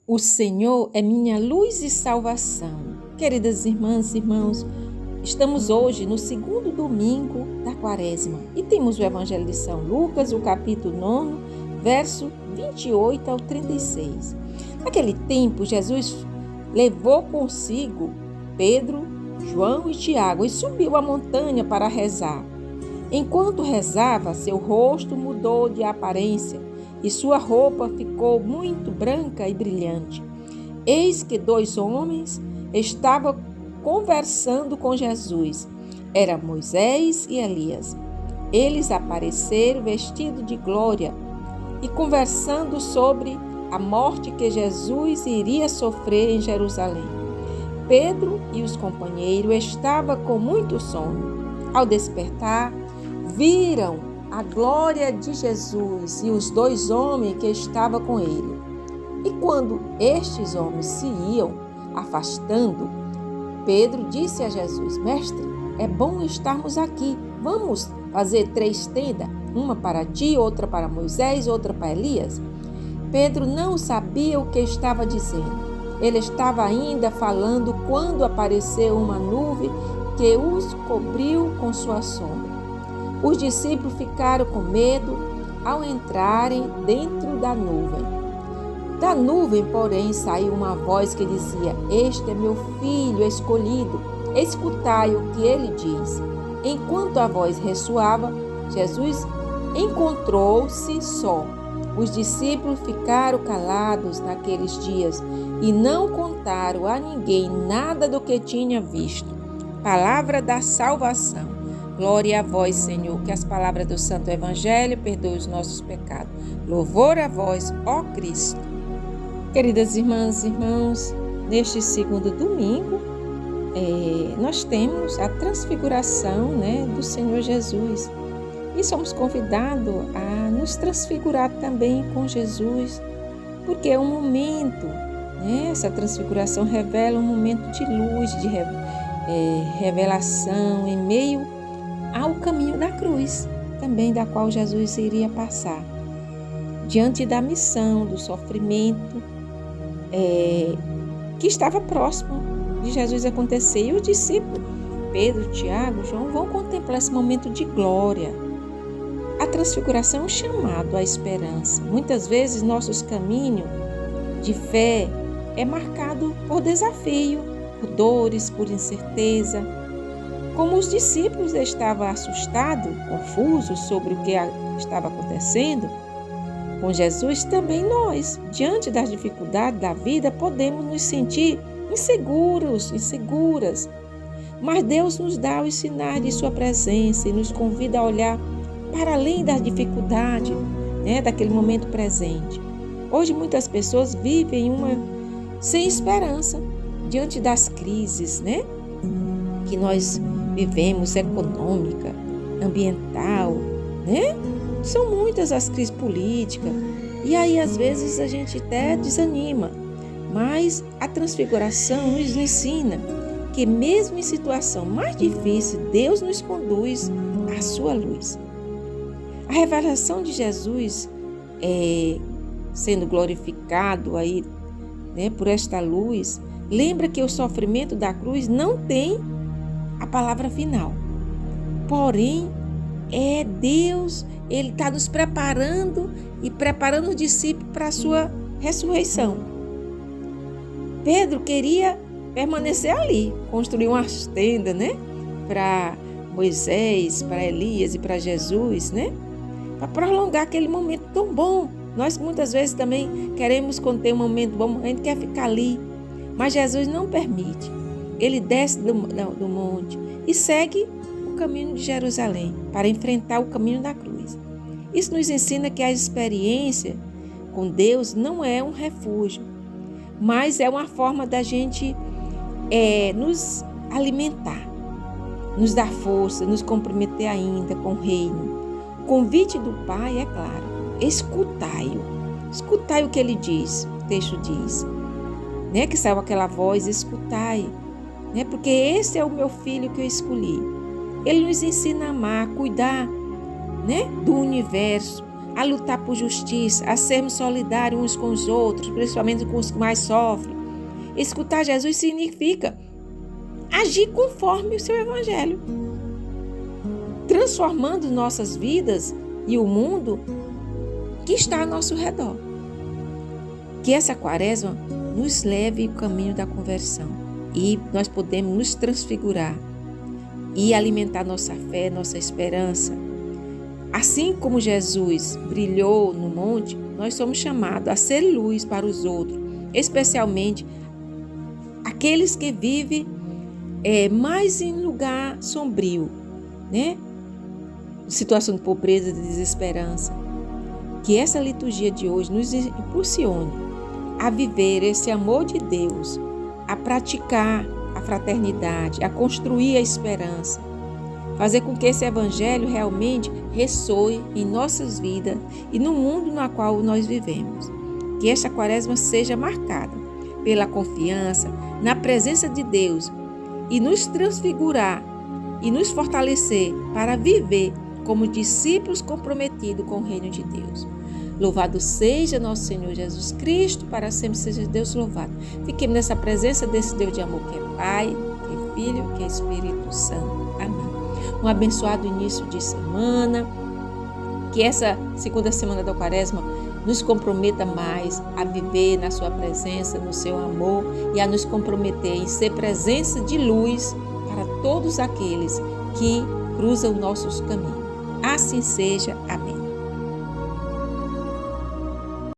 O Senhor é minha luz e salvação. Queridas irmãs e irmãos, estamos hoje no segundo domingo da Quaresma e temos o Evangelho de São Lucas, o capítulo 9, verso 28 ao 36. Naquele tempo, Jesus levou consigo Pedro, João e Tiago e subiu a montanha para rezar. Enquanto rezava, seu rosto mudou de aparência e sua roupa ficou muito branca e brilhante. Eis que 2 homens estavam conversando com Jesus. Era Moisés e Elias. Eles apareceram vestidos de glória e conversando sobre a morte que Jesus iria sofrer em Jerusalém. Pedro e os companheiros estavam com muito sono. Ao despertar, viram a glória de Jesus e os 2 homens que estavam com ele. E quando estes homens se iam afastando, Pedro disse a Jesus: Mestre, é bom estarmos aqui. Vamos fazer 3 tendas, uma para ti, outra para Moisés, outra para Elias. Pedro não sabia o que estava dizendo. Ele estava ainda falando quando apareceu uma nuvem que os cobriu com sua sombra. Os discípulos ficaram com medo ao entrarem dentro da nuvem. Da nuvem, porém, saiu uma voz que dizia: Este é meu filho escolhido, escutai o que ele diz. Enquanto a voz ressoava, Jesus encontrou-se só. Os discípulos ficaram calados naqueles dias e não contaram a ninguém nada do que tinha visto. Palavra da salvação. Glória a vós, Senhor, que as palavras do Santo Evangelho perdoem os nossos pecados. Louvor a vós, ó Cristo. Queridas irmãs e irmãos, neste segundo domingo, nós temos a transfiguração, do Senhor Jesus. E somos convidados a nos transfigurar também com Jesus, porque é um momento, essa transfiguração revela um momento de luz, de revelação em meio ao caminho da cruz, também da qual Jesus iria passar. Diante da missão, do sofrimento que estava próximo de Jesus acontecer. E os discípulos, Pedro, Tiago, João, vão contemplar esse momento de glória. A transfiguração é um chamado à esperança. Muitas vezes nossos caminhos de fé é marcado por desafio, por dores, por incerteza. Como os discípulos estavam assustados, confusos sobre o que estava acontecendo com Jesus, também nós, diante das dificuldades da vida, podemos nos sentir inseguras. Mas Deus nos dá os sinais de sua presença e nos convida a olhar para além das dificuldades, daquele momento presente. Hoje muitas pessoas vivem sem esperança diante das crises, que nós vivemos, econômica, ambiental, São muitas as crises políticas. E aí, às vezes, a gente até desanima. Mas a transfiguração nos ensina que mesmo em situação mais difícil, Deus nos conduz à sua luz. A revelação de Jesus sendo glorificado aí, por esta luz, lembra que o sofrimento da cruz não tem a palavra final. Porém, é Deus, Ele está nos preparando e preparando os discípulos para a sua ressurreição. Pedro queria permanecer ali, construir umas tendas, para Moisés, para Elias e para Jesus, para prolongar aquele momento tão bom. Nós muitas vezes também queremos, quando tem um momento bom, a gente quer ficar ali, mas Jesus não permite. Ele desce do monte e segue o caminho de Jerusalém para enfrentar o caminho da cruz. Isso nos ensina que a experiência com Deus não é um refúgio, mas é uma forma da gente nos alimentar, nos dar força, nos comprometer ainda com o reino. O convite do Pai é claro: escutai-o. Escutai o que ele diz, o texto diz. Que saiu aquela voz: escutai. Porque esse é o meu filho que eu escolhi. Ele nos ensina a amar, a cuidar do universo, a lutar por justiça, a sermos solidários uns com os outros, principalmente com os que mais sofrem. Escutar Jesus significa agir conforme o seu evangelho, transformando nossas vidas e o mundo que está ao nosso redor. Que essa quaresma nos leve o caminho da conversão e nós podemos nos transfigurar e alimentar nossa fé, nossa esperança. Assim como Jesus brilhou no monte, nós somos chamados a ser luz para os outros, especialmente aqueles que vivem mais em lugar sombrio, né? Situação de pobreza, de desesperança. Que essa liturgia de hoje nos impulsione a viver esse amor de Deus, a praticar a fraternidade, a construir a esperança, fazer com que esse evangelho realmente ressoe em nossas vidas e no mundo no qual nós vivemos. Que esta quaresma seja marcada pela confiança na presença de Deus e nos transfigurar e nos fortalecer para viver como discípulos comprometidos com o reino de Deus. Louvado seja nosso Senhor Jesus Cristo, para sempre seja Deus louvado. Fiquemos nessa presença desse Deus de amor que é Pai, que é Filho, que é Espírito Santo. Amém. Um abençoado início de semana. Que essa segunda semana da quaresma nos comprometa mais a viver na sua presença, no seu amor e a nos comprometer em ser presença de luz para todos aqueles que cruzam nossos caminhos. Assim seja. Amém.